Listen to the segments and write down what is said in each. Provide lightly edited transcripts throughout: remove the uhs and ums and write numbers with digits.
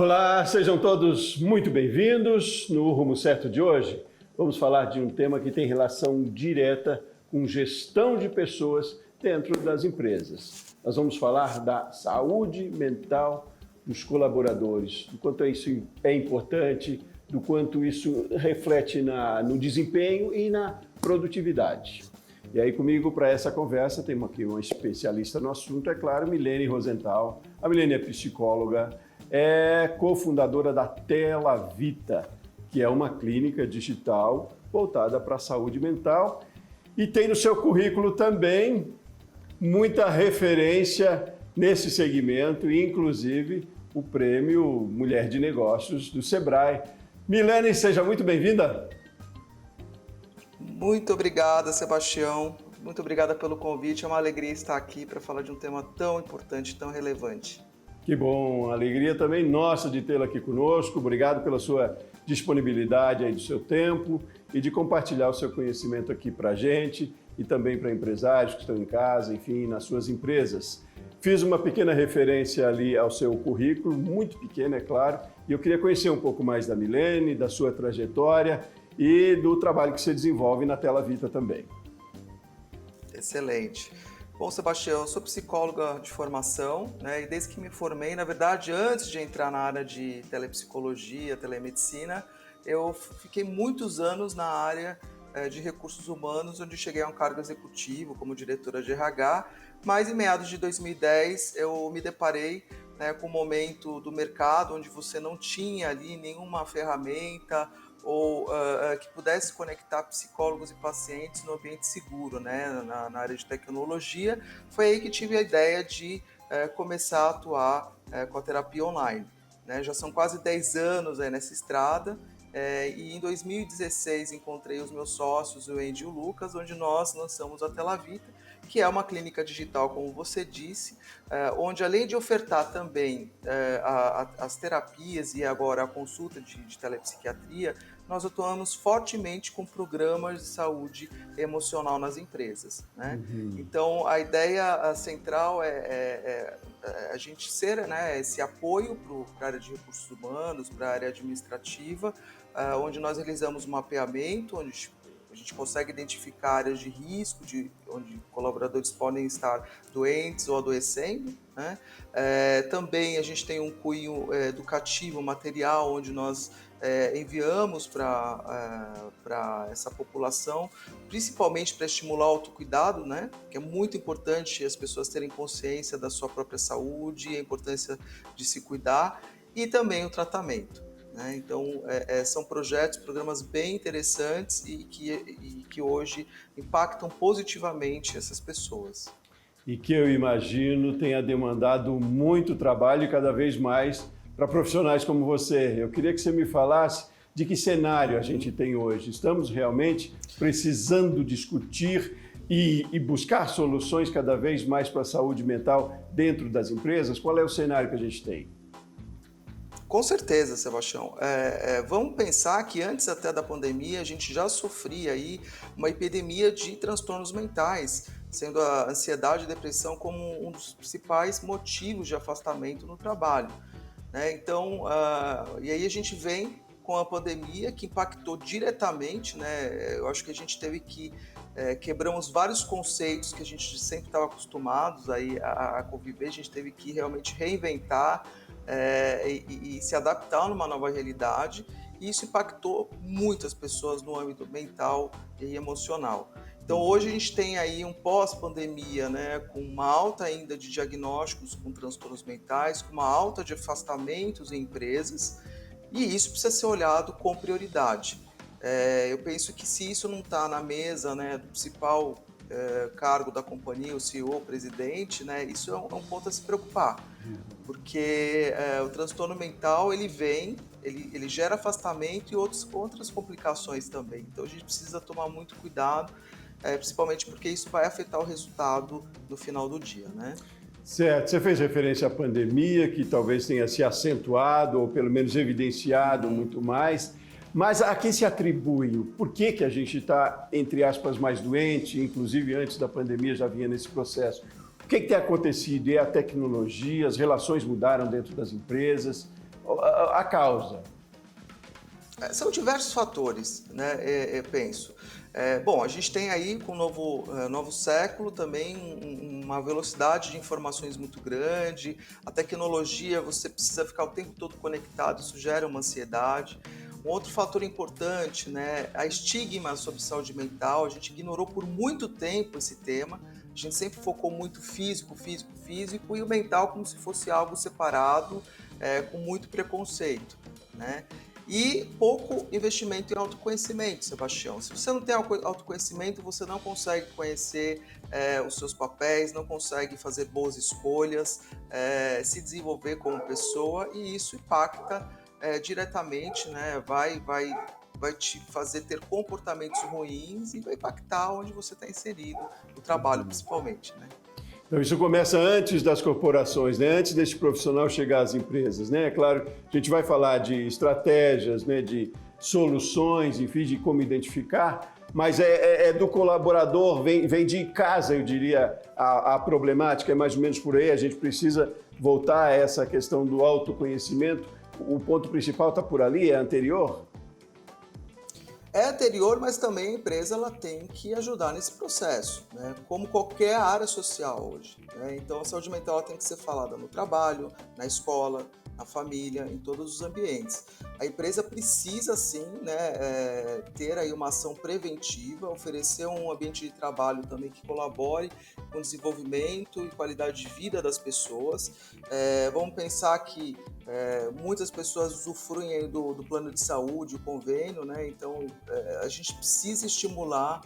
Olá, sejam todos muito bem-vindos. No Rumo Certo de hoje, vamos falar de um tema que tem relação direta com gestão de pessoas dentro das empresas. Nós vamos falar da saúde mental dos colaboradores, do quanto isso é importante, do quanto isso reflete no desempenho e na produtividade. E aí comigo para essa conversa temos aqui uma especialista no assunto, é claro, Milene Rosenthal. A Milene é psicóloga, é cofundadora da Telavita, que é uma clínica digital voltada para a saúde mental e tem no seu currículo também muita referência nesse segmento, inclusive o prêmio Mulher de Negócios do Sebrae. Milene, seja muito bem-vinda. Muito obrigada, Sebastião. Muito obrigada pelo convite. É uma alegria estar aqui para falar de um tema tão importante, tão relevante. Que bom, alegria também nossa de tê-la aqui conosco. Obrigado pela sua disponibilidade aí do seu tempo e de compartilhar o seu conhecimento aqui para a gente e também para empresários que estão em casa, enfim, nas suas empresas. Fiz uma pequena referência ali ao seu currículo, muito pequena, é claro, e eu queria conhecer um pouco mais da Milene, da sua trajetória e do trabalho que você desenvolve na Telavita também. Excelente. Bom, Sebastião, eu sou psicóloga de formação, né? E desde que me formei, na verdade, antes de entrar na área de telepsicologia, telemedicina, eu fiquei muitos anos na área de recursos humanos, onde cheguei a um cargo executivo como diretora de RH, mas em meados de 2010 eu me deparei, né, com um momento do mercado onde você não tinha ali nenhuma ferramenta ou que pudesse conectar psicólogos e pacientes no ambiente seguro, né, na área de tecnologia. Foi aí que tive a ideia de começar a atuar com a terapia online. Né? Já são quase 10 anos aí nessa estrada, e em 2016 encontrei os meus sócios, o Andy e o Lucas, onde nós lançamos a Telavita, que é uma clínica digital, como você disse, onde além de ofertar também as terapias e agora a consulta de telepsiquiatria, nós atuamos fortemente com programas de saúde emocional nas empresas. Né? Então, a ideia central é a gente ser, né, esse apoio para a área de recursos humanos, para a área administrativa, onde nós realizamos um mapeamento, onde a gente consegue identificar áreas de risco, onde colaboradores podem estar doentes ou adoecendo. Né? Também a gente tem um cunho educativo, material, onde nós enviamos para essa população, principalmente para estimular o autocuidado, né? Que é muito importante as pessoas terem consciência da sua própria saúde, a importância de se cuidar, e também o tratamento. Né? Então, são programas bem interessantes e que hoje impactam positivamente essas pessoas. E que eu imagino tenha demandado muito trabalho e cada vez mais para profissionais como você. Eu queria que você me falasse de que cenário a gente tem hoje. Estamos realmente precisando discutir e buscar soluções cada vez mais para a saúde mental dentro das empresas? Qual é o cenário que a gente tem? Com certeza, Sebastião. Vamos pensar que antes até da pandemia a gente já sofria aí uma epidemia de transtornos mentais, sendo a ansiedade e depressão como um dos principais motivos de afastamento no trabalho. Né? Então, e aí a gente vem com a pandemia que impactou diretamente, né? Eu acho que a gente teve que quebramos vários conceitos que a gente sempre estava acostumados aí a conviver, a gente teve que realmente reinventar e se adaptar numa nova realidade, e isso impactou muitas pessoas no âmbito mental e emocional. Então hoje a gente tem aí um pós-pandemia, né, com uma alta ainda de diagnósticos com transtornos mentais, com uma alta de afastamentos em empresas, e isso precisa ser olhado com prioridade. Eu penso que se isso não está na mesa, né, do principal cargo da companhia, o CEO, o presidente, né, isso é um ponto a se preocupar, porque o transtorno mental ele gera afastamento e outras complicações também. Então a gente precisa tomar muito cuidado, principalmente porque isso vai afetar o resultado no final do dia, né? Certo, você fez referência à pandemia, que talvez tenha se acentuado ou pelo menos evidenciado muito mais, mas a que se atribui? Por que a gente está, entre aspas, mais doente, inclusive antes da pandemia já vinha nesse processo? O que tem acontecido? É a tecnologia, as relações mudaram dentro das empresas? a causa? São diversos fatores, né? Eu penso. Bom, a gente tem aí com o novo século também uma velocidade de informações muito grande, a tecnologia, você precisa ficar o tempo todo conectado, isso gera uma ansiedade. Um outro fator importante, né, a estigma sobre saúde mental, a gente ignorou por muito tempo esse tema, a gente sempre focou muito físico, e o mental como se fosse algo separado, com muito preconceito, né? E pouco investimento em autoconhecimento, Sebastião. Se você não tem autoconhecimento, você não consegue conhecer os seus papéis, não consegue fazer boas escolhas, se desenvolver como pessoa, e isso impacta diretamente, né? Vai te fazer ter comportamentos ruins e vai impactar onde você está inserido, no trabalho principalmente, né? Então, isso começa antes das corporações, né? Antes desse profissional chegar às empresas, né? É claro, a gente vai falar de estratégias, né? De soluções, enfim, de como identificar, mas é do colaborador, vem de casa, eu diria, a problemática, é mais ou menos por aí, a gente precisa voltar a essa questão do autoconhecimento. O ponto principal está por ali, é anterior? É anterior, mas também a empresa ela tem que ajudar nesse processo, né? Como qualquer área social hoje, né? Então a saúde mental ela tem que ser falada no trabalho, na escola, na família, em todos os ambientes. A empresa precisa sim, né, ter aí uma ação preventiva, oferecer um ambiente de trabalho também que colabore com o desenvolvimento e qualidade de vida das pessoas. Vamos pensar que muitas pessoas usufruem aí do plano de saúde, o convênio, né? Então a gente precisa estimular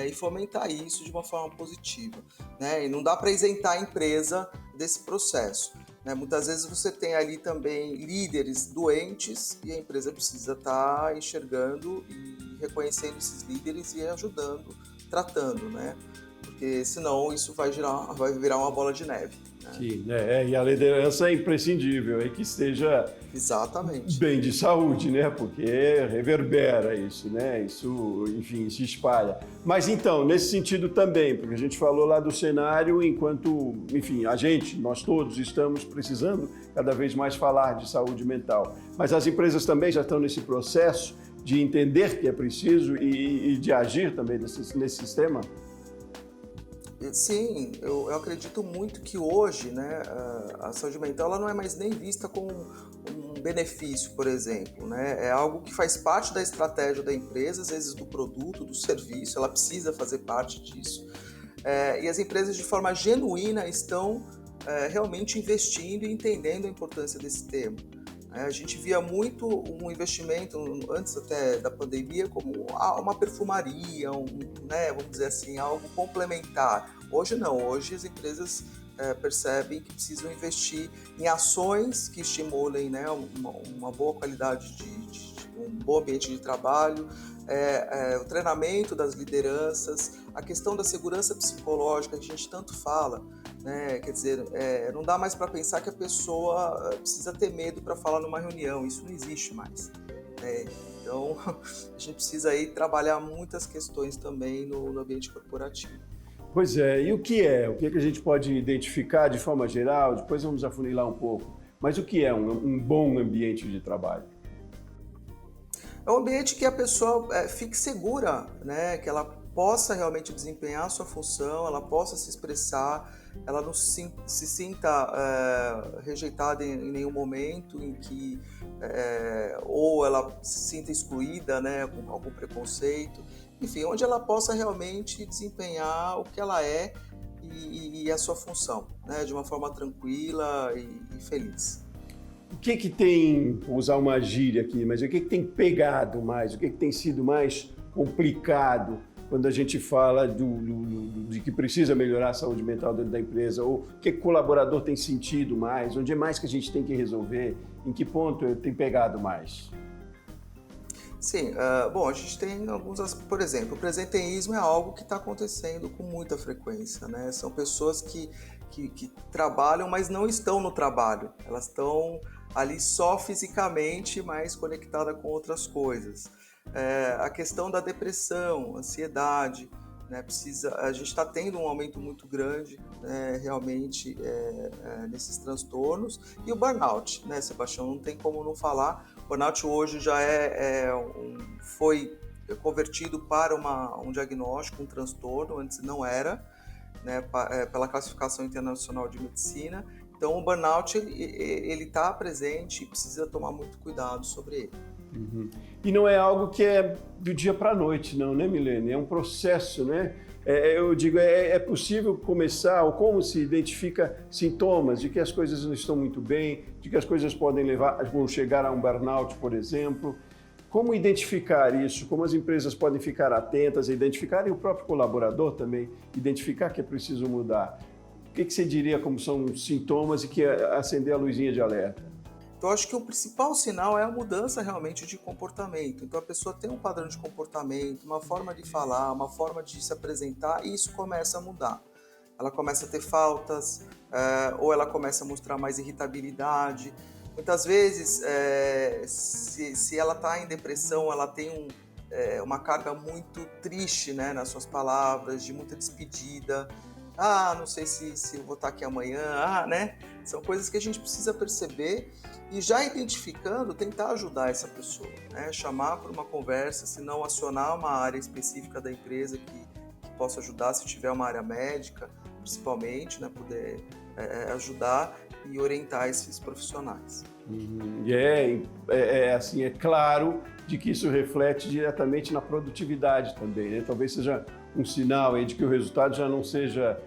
e fomentar isso de uma forma positiva, né? E não dá para isentar a empresa desse processo, né? Muitas vezes você tem ali também líderes doentes e a empresa precisa estar enxergando e reconhecendo esses líderes e ajudando, tratando, né? Porque senão isso vai virar uma bola de neve, né? Sim, e a liderança é imprescindível, é que esteja Exatamente. bem de saúde, né? Porque reverbera isso, né? Isso, enfim, se espalha. Mas então, nesse sentido também, porque a gente falou lá do cenário enquanto, enfim, nós todos estamos precisando cada vez mais falar de saúde mental. Mas as empresas também já estão nesse processo de entender que é preciso e de agir também nesse sistema? Sim, eu acredito muito que hoje, né, a saúde mental ela não é mais nem vista como um benefício, por exemplo, né? É algo que faz parte da estratégia da empresa, às vezes do produto, do serviço, ela precisa fazer parte disso. E as empresas, de forma genuína, estão realmente investindo e entendendo a importância desse tema. A gente via muito um investimento, antes até da pandemia, como uma perfumaria, né, vamos dizer assim, algo complementar. Hoje não, hoje as empresas percebem que precisam investir em ações que estimulem, né, uma boa qualidade um bom ambiente de trabalho, o treinamento das lideranças, a questão da segurança psicológica que a gente tanto fala, né? Quer dizer, não dá mais para pensar que a pessoa precisa ter medo para falar numa reunião, isso não existe mais, né? Então, a gente precisa aí trabalhar muitas questões também no ambiente corporativo. Pois é, e o que é? O que a gente pode identificar de forma geral? Depois vamos afunilar um pouco. Mas o que é um bom ambiente de trabalho? É um ambiente que a pessoa fique segura, né? Que ela possa realmente desempenhar a sua função, ela possa se expressar, ela não se sinta rejeitada em nenhum momento, em que ou ela se sinta excluída, né? Com algum preconceito. Enfim, onde ela possa realmente desempenhar o que ela é e a sua função, né? De uma forma tranquila e feliz. O que tem, vou usar uma gíria aqui, mas o que tem pegado mais? O que tem sido mais complicado quando a gente fala de que precisa melhorar a saúde mental dentro da empresa? Ou o que o colaborador tem sentido mais? Onde é mais que a gente tem que resolver? Em que ponto tem pegado mais? Sim, bom, a gente tem por exemplo, o presenteísmo é algo que está acontecendo com muita frequência, né? São pessoas que trabalham, mas não estão no trabalho, elas estão ali só fisicamente, mas conectada com outras coisas. A questão da depressão, ansiedade, né? A gente está tendo um aumento muito grande, né, realmente, nesses transtornos. E o burnout, né, Sebastião? Não tem como não falar. O burnout hoje já foi convertido para um diagnóstico, um transtorno, antes não era, né, pela classificação internacional de medicina. Então, o burnout ele está presente e precisa tomar muito cuidado sobre ele. Uhum. E não é algo que é do dia para a noite, não, né, Milene? É um processo, né? Eu digo, é possível começar, ou como se identifica sintomas de que as coisas não estão muito bem, de que as coisas podem chegar a um burnout, por exemplo. Como identificar isso? Como as empresas podem ficar atentas a identificar, e o próprio colaborador também identificar que é preciso mudar? O que você diria como são os sintomas e que acender a luzinha de alerta? Então, acho que o principal sinal é a mudança realmente de comportamento. Então, a pessoa tem um padrão de comportamento, uma forma de falar, uma forma de se apresentar, e isso começa a mudar. Ela começa a ter faltas, ou ela começa a mostrar mais irritabilidade. Muitas vezes, se ela está em depressão, ela tem uma carga muito triste, né, nas suas palavras, de muita despedida. Não sei se eu vou estar aqui amanhã, né? São coisas que a gente precisa perceber e, já identificando, tentar ajudar essa pessoa, né? Chamar para uma conversa, se não acionar uma área específica da empresa que possa ajudar, se tiver uma área médica, principalmente, né? Poder ajudar e orientar esses profissionais. E é claro de que isso reflete diretamente na produtividade também, né? Talvez seja um sinal aí de que o resultado já não seja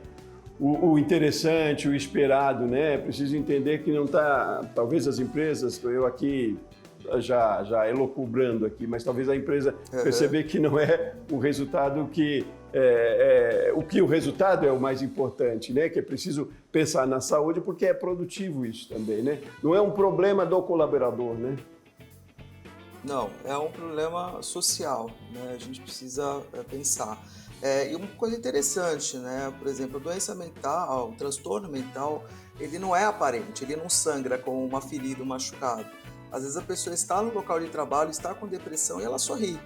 o interessante, o esperado, né? É preciso entender que não está, talvez as empresas, eu aqui já elocubrando aqui, mas talvez a empresa perceber que não é o resultado o resultado é o mais importante, né? Que é preciso pensar na saúde, porque é produtivo isso também, né? Não é um problema do colaborador, né? Não, é um problema social, né? A gente precisa pensar. E uma coisa interessante, né? Por exemplo, a doença mental, o transtorno mental, ele não é aparente, ele não sangra como uma ferida, um machucado. Às vezes a pessoa está no local de trabalho, está com depressão e ela sorri.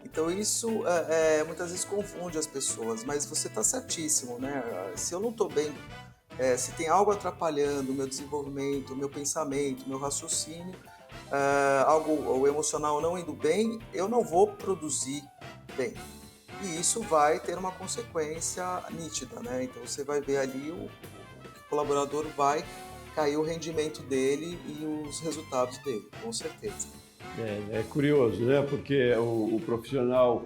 Então isso muitas vezes confunde as pessoas, mas você está certíssimo, né? Se eu não estou bem, se tem algo atrapalhando o meu desenvolvimento, o meu pensamento, o meu raciocínio, o emocional não indo bem, eu não vou produzir bem. E isso vai ter uma consequência nítida, né? Então você vai ver ali o colaborador vai cair o rendimento dele e os resultados dele, com certeza. É curioso, né? Porque o profissional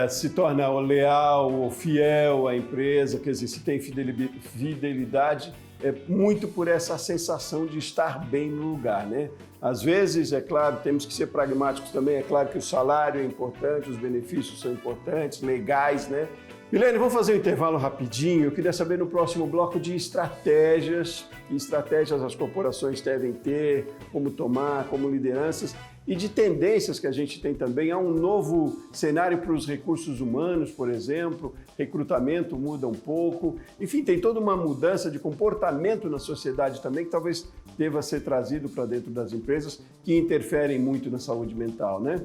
se torna leal ou fiel à empresa, quer dizer, se tem fidelidade, é muito por essa sensação de estar bem no lugar, né? Às vezes, é claro, temos que ser pragmáticos também, é claro que o salário é importante, os benefícios são importantes, legais, né? Milene, vamos fazer um intervalo rapidinho. Eu queria saber no próximo bloco de estratégias, que estratégias as corporações devem ter, como tomar, como lideranças, e de tendências que a gente tem também. Há um novo cenário para os recursos humanos, por exemplo, recrutamento muda um pouco. Enfim, tem toda uma mudança de comportamento na sociedade também, que talvez deva ser trazido para dentro das empresas, que interferem muito na saúde mental, né?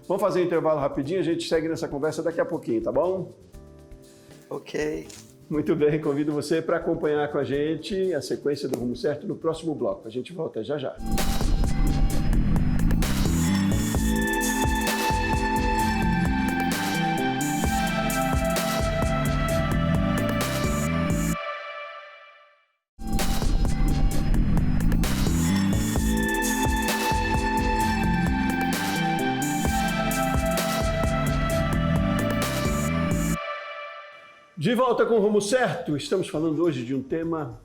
Vamos fazer um intervalo rapidinho, a gente segue nessa conversa daqui a pouquinho, tá bom? Ok. Muito bem, convido você para acompanhar com a gente a sequência do Rumo Certo no próximo bloco. A gente volta já já. De volta com o Rumo Certo, estamos falando hoje de um tema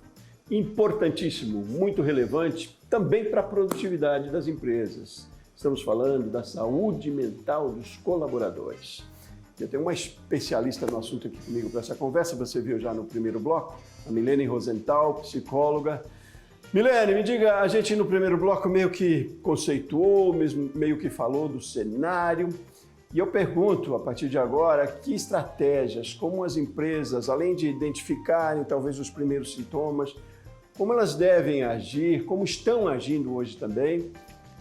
importantíssimo, muito relevante, também para a produtividade das empresas. Estamos falando da saúde mental dos colaboradores. Eu tenho uma especialista no assunto aqui comigo para essa conversa, você viu já no primeiro bloco, a Milene Rosenthal, psicóloga. Milene, me diga, a gente no primeiro bloco meio que conceituou, meio que falou do cenário. E eu pergunto, a partir de agora, que estratégias, como as empresas, além de identificarem talvez os primeiros sintomas, como elas devem agir, como estão agindo hoje também,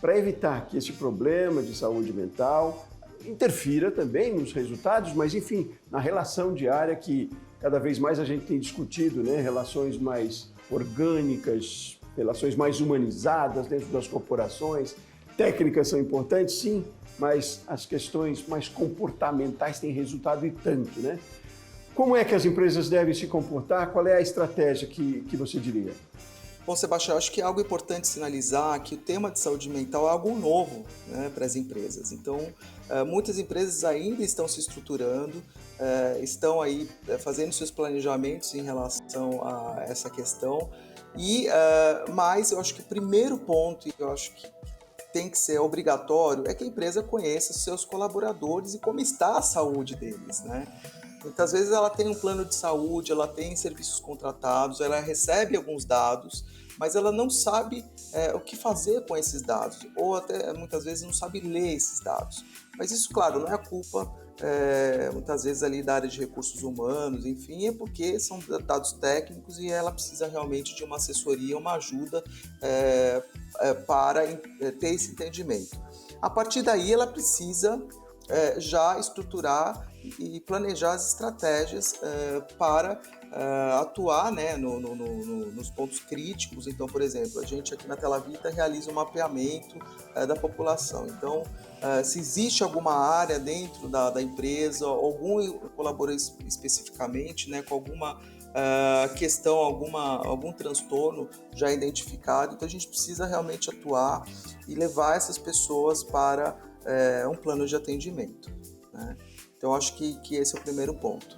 para evitar que esse problema de saúde mental interfira também nos resultados, mas enfim, na relação diária que cada vez mais a gente tem discutido, né? Relações mais orgânicas, relações mais humanizadas dentro das corporações. Técnicas são importantes, sim, mas as questões mais comportamentais têm resultado e tanto, né? Como é que as empresas devem se comportar? Qual é a estratégia que você diria? Bom, Sebastião, acho que é algo importante sinalizar que o tema de saúde mental é algo novo, né, para as empresas. Então, muitas empresas ainda estão se estruturando, estão aí fazendo seus planejamentos em relação a essa questão. Mas eu acho que o primeiro ponto, e eu acho que tem que ser obrigatório, é que a empresa conheça seus colaboradores e como está a saúde deles, né? Muitas vezes ela tem um plano de saúde, ela tem serviços contratados, ela recebe alguns dados, mas ela não sabe o que fazer com esses dados, ou até muitas vezes não sabe ler esses dados. Mas isso, claro, não é culpa, muitas vezes ali da área de recursos humanos, enfim, é porque são dados técnicos e ela precisa realmente de uma assessoria, uma ajuda para ter esse entendimento. A partir daí, ela precisa já estruturar e planejar as estratégias para atuar, né, nos pontos críticos. Então, por exemplo, a gente aqui na Telavita realiza um mapeamento da população. Então, se existe alguma área dentro da empresa, algum colaborador especificamente, né, com alguma questão, algum transtorno já identificado, então a gente precisa realmente atuar e levar essas pessoas para um plano de atendimento, né? Então, acho que esse é o primeiro ponto.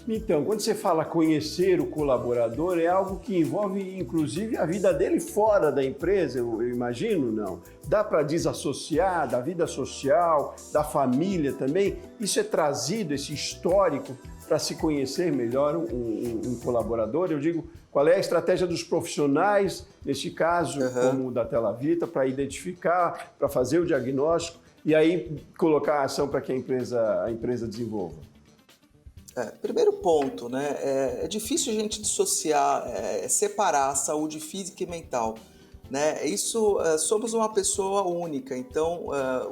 Então, quando você fala conhecer o colaborador, é algo que envolve, inclusive, a vida dele fora da empresa, eu imagino, não? Dá para desassociar da vida social, da família também? Isso é trazido, esse histórico, para se conhecer melhor um colaborador? Eu digo, qual é a estratégia dos profissionais, neste caso, como o da Telavita, para identificar, para fazer o diagnóstico, e aí colocar a ação para que a empresa desenvolva? Primeiro ponto, né? É difícil a gente dissociar, separar a saúde física e mental, né? Isso, somos uma pessoa única, então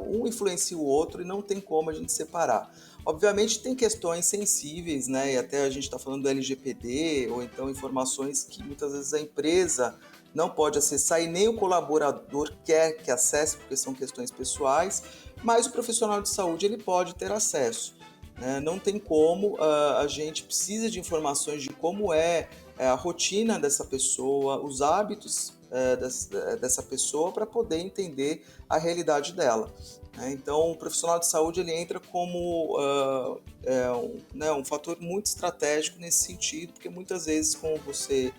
um influencia o outro e não tem como a gente separar. Obviamente tem questões sensíveis, né? E até a gente está falando do LGPD, ou então informações que muitas vezes a empresa não pode acessar e nem o colaborador quer que acesse, porque são questões pessoais, mas o profissional de saúde ele pode ter acesso. Não tem como, a gente precisa de informações de como é a rotina dessa pessoa, os hábitos dessa pessoa para poder entender a realidade dela. Então, o profissional de saúde ele entra como um fator muito estratégico nesse sentido, porque muitas vezes, como você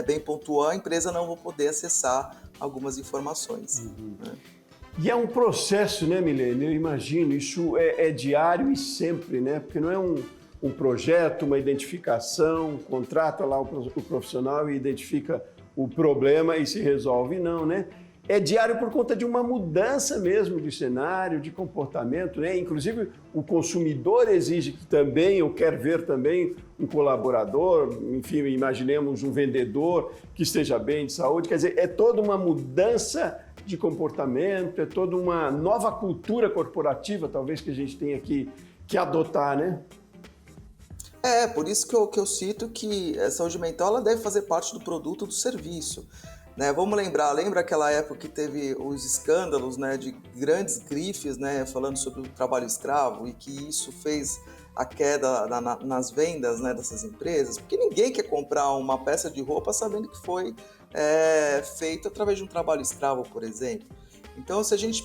bem pontuou, a empresa não vai poder acessar algumas informações. Né? E é um processo, né, Milene? Eu imagino, isso é diário e sempre, né? Porque não é um projeto, uma identificação, contrata lá o profissional e identifica o problema e se resolve, não, né? É diário por conta de uma mudança mesmo de cenário, de comportamento, né? Inclusive, o consumidor exige que também, ou quer ver também, um colaborador, enfim, imaginemos um vendedor que esteja bem de saúde. Quer dizer, é toda uma mudança de comportamento, é toda uma nova cultura corporativa, talvez, que a gente tenha que adotar, né? Por isso que eu cito que a saúde mental ela deve fazer parte do produto, do serviço. Né? Vamos lembra aquela época que teve os escândalos, né, de grandes grifes, né, falando sobre o trabalho escravo e que isso fez a queda nas vendas, né, dessas empresas? Porque ninguém quer comprar uma peça de roupa sabendo que foi feito através de um trabalho escravo, por exemplo. Então, se a gente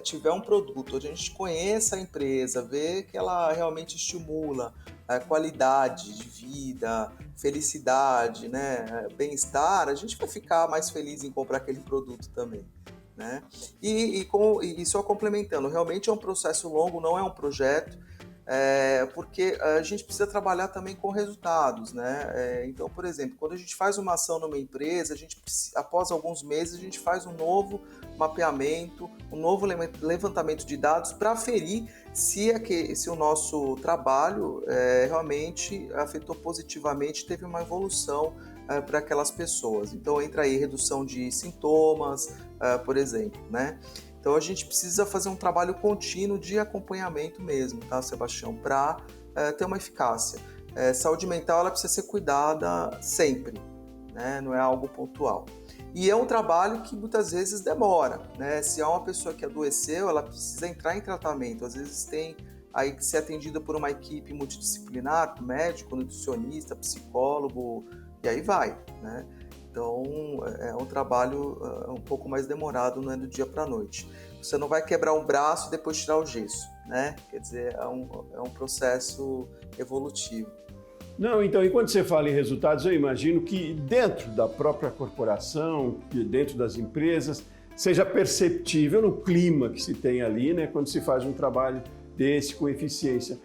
tiver um produto, a gente conheça a empresa, vê que ela realmente estimula qualidade de vida, felicidade, né, bem-estar, a gente vai ficar mais feliz em comprar aquele produto também. Né? E só complementando, realmente é um processo longo, não é um projeto, porque a gente precisa trabalhar também com resultados, né? Então, por exemplo, quando a gente faz uma ação numa empresa, após alguns meses, a gente faz um novo mapeamento, um novo levantamento de dados para aferir se o nosso trabalho realmente afetou positivamente, teve uma evolução para aquelas pessoas. Então, entra aí redução de sintomas, por exemplo, né? Então a gente precisa fazer um trabalho contínuo de acompanhamento mesmo, tá, Sebastião, para ter uma eficácia. Saúde mental ela precisa ser cuidada sempre, né? Não é algo pontual. E é um trabalho que muitas vezes demora, né? Se há uma pessoa que adoeceu, ela precisa entrar em tratamento. Às vezes tem aí que ser atendida por uma equipe multidisciplinar, médico, nutricionista, psicólogo, e aí vai, né? Então é um trabalho um pouco mais demorado, não é do dia para a noite. Você não vai quebrar um braço e depois tirar o gesso, né? Quer dizer, é um processo evolutivo. Não, então, e quando você fala em resultados, eu imagino que dentro da própria corporação, dentro das empresas, seja perceptível no clima que se tem ali, né, quando se faz um trabalho desse com eficiência.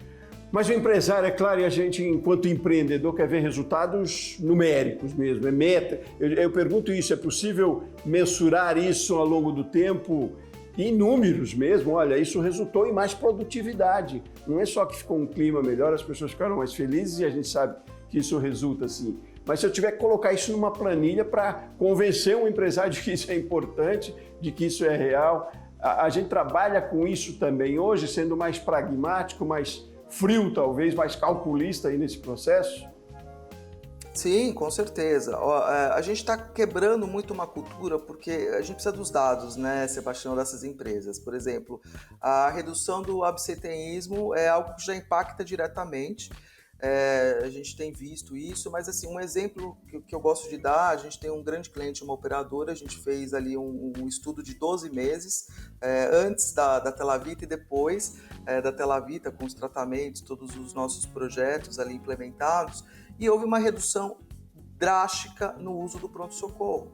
Mas o empresário, é claro, e a gente, enquanto empreendedor, quer ver resultados numéricos mesmo, é meta. Eu pergunto isso, é possível mensurar isso ao longo do tempo? Em números mesmo, olha, isso resultou em mais produtividade. Não é só que ficou um clima melhor, as pessoas ficaram mais felizes e a gente sabe que isso resulta assim. Mas se eu tiver que colocar isso numa planilha para convencer um empresário de que isso é importante, de que isso é real, a gente trabalha com isso também hoje, sendo mais pragmático, mais frio talvez, mais calculista aí nesse processo? Sim, com certeza. A gente está quebrando muito uma cultura porque a gente precisa dos dados, né, Sebastião, dessas empresas. Por exemplo, a redução do absenteísmo é algo que já impacta diretamente. A gente tem visto isso, mas assim, um exemplo que eu gosto de dar, a gente tem um grande cliente, uma operadora, a gente fez ali um estudo de 12 meses, antes da Telavita e depois da Telavita, com os tratamentos, todos os nossos projetos ali implementados, e houve uma redução drástica no uso do pronto-socorro,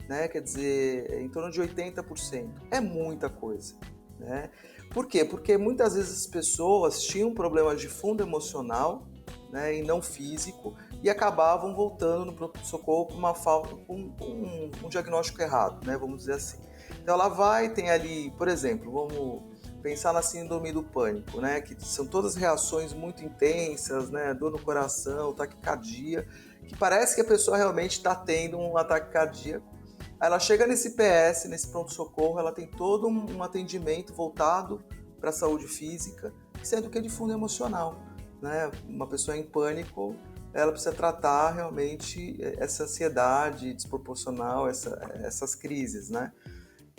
né? Quer dizer, em torno de 80%. É muita coisa, né? Por quê? Porque muitas vezes as pessoas tinham problemas de fundo emocional, né, e não físico, e acabavam voltando no pronto-socorro com um diagnóstico errado, né, vamos dizer assim. Então ela vai, tem ali, por exemplo, vamos pensar na síndrome do pânico, né, que são todas reações muito intensas, né, dor no coração, taquicardia, que parece que a pessoa realmente está tendo um ataque cardíaco. Ela chega nesse PS, nesse pronto-socorro, ela tem todo um atendimento voltado para a saúde física, sendo que é de fundo emocional, né? Uma pessoa em pânico, ela precisa tratar realmente essa ansiedade desproporcional, essas crises, né?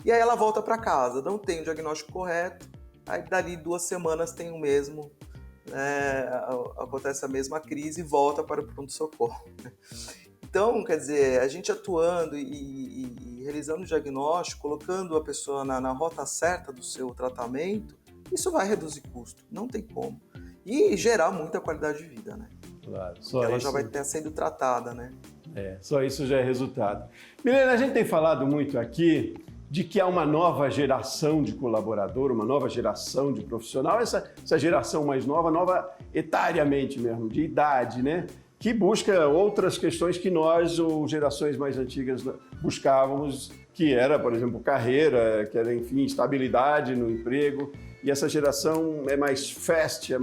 E aí ela volta para casa, não tem o diagnóstico correto, aí dali 2 semanas tem o mesmo, acontece a mesma crise e volta para o pronto-socorro. Então, quer dizer, a gente atuando e realizando o diagnóstico, colocando a pessoa na rota certa do seu tratamento, isso vai reduzir custo, não tem como. E gerar muita qualidade de vida, né? Claro, só ela isso já vai estar sendo tratada, né? Só isso já é resultado. Milena, a gente tem falado muito aqui de que há uma nova geração de colaborador, uma nova geração de profissional, essa geração mais nova etariamente mesmo, de idade, né? Que busca outras questões que nós, ou gerações mais antigas, buscávamos, que era, por exemplo, carreira, que era, enfim, estabilidade no emprego. E essa geração é mais fast,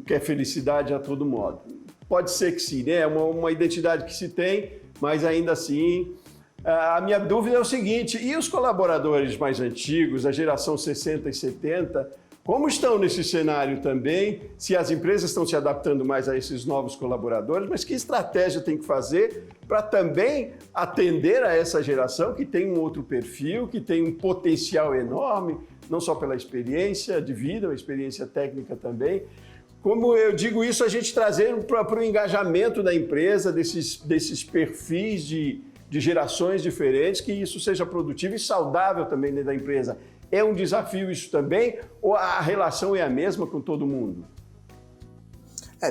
quer felicidade a todo modo. Pode ser que sim, né? É uma identidade que se tem, mas ainda assim, a minha dúvida é o seguinte, e os colaboradores mais antigos, a geração 60 e 70, como estão nesse cenário também? Se as empresas estão se adaptando mais a esses novos colaboradores, mas que estratégia tem que fazer para também atender a essa geração que tem um outro perfil, que tem um potencial enorme, não só pela experiência de vida, uma experiência técnica também. Como eu digo isso, a gente trazendo para o engajamento da empresa, desses perfis de gerações diferentes, que isso seja produtivo e saudável também dentro da empresa. É um desafio isso também, ou a relação é a mesma com todo mundo?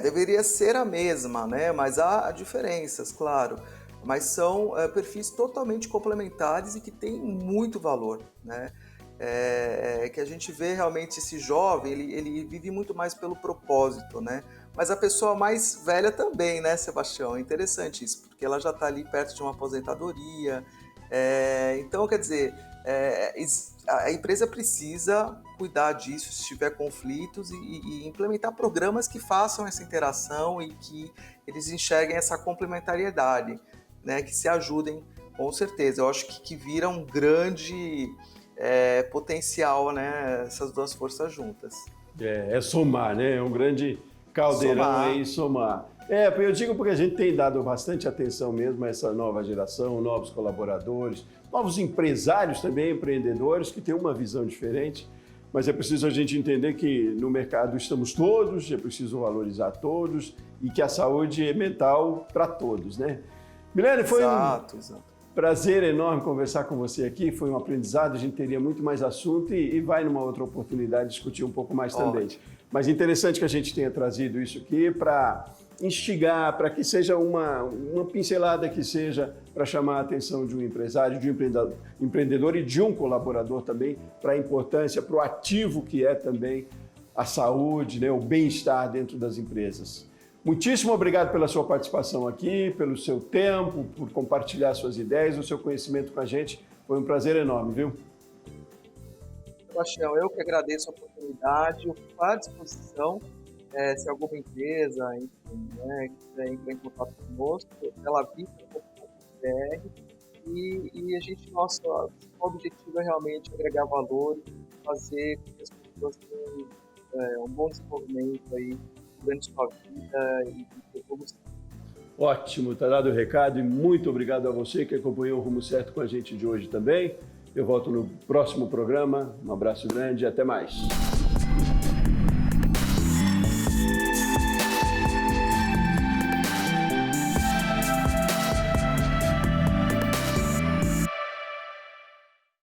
Deveria ser a mesma, né? Mas há diferenças, claro. Mas são perfis totalmente complementares e que têm muito valor, né? Que a gente vê realmente esse jovem, ele vive muito mais pelo propósito, né? Mas a pessoa mais velha também, né, Sebastião? É interessante isso, porque ela já está ali perto de uma aposentadoria. Então, quer dizer, a empresa precisa cuidar disso se tiver conflitos e implementar programas que façam essa interação e que eles enxerguem essa complementariedade, né, que se ajudem, com certeza. Eu acho que vira um grande potencial, né? Essas duas forças juntas. É somar, né? É um grande caldeirão aí, somar. Eu digo porque a gente tem dado bastante atenção mesmo a essa nova geração, novos colaboradores, novos empresários também, empreendedores, que têm uma visão diferente. Mas é preciso a gente entender que no mercado estamos todos, é preciso valorizar todos e que a saúde é mental para todos, né? Milene, foi exato. Prazer enorme conversar com você aqui, foi um aprendizado, a gente teria muito mais assunto e vai numa outra oportunidade discutir um pouco mais também. Mas interessante que a gente tenha trazido isso aqui para instigar, para que seja uma pincelada que seja para chamar a atenção de um empresário, de um empreendedor e de um colaborador também, para a importância, para o ativo que é também a saúde, né, o bem-estar dentro das empresas. Muitíssimo obrigado pela sua participação aqui, pelo seu tempo, por compartilhar suas ideias, o seu conhecimento com a gente. Foi um prazer enorme, viu? Sebastião, eu que agradeço a oportunidade, eu fico à disposição, se alguma empresa, enfim, né, quiser entrar em contato conosco, belavista.com.br e a gente, nosso objetivo é realmente agregar valor e fazer com que as pessoas tenham um bom desenvolvimento aí durante sua vida e evolução. Ótimo, tá dado o recado e muito obrigado a você que acompanhou o Rumo Certo com a gente de hoje também. Eu volto no próximo programa. Um abraço grande e até mais.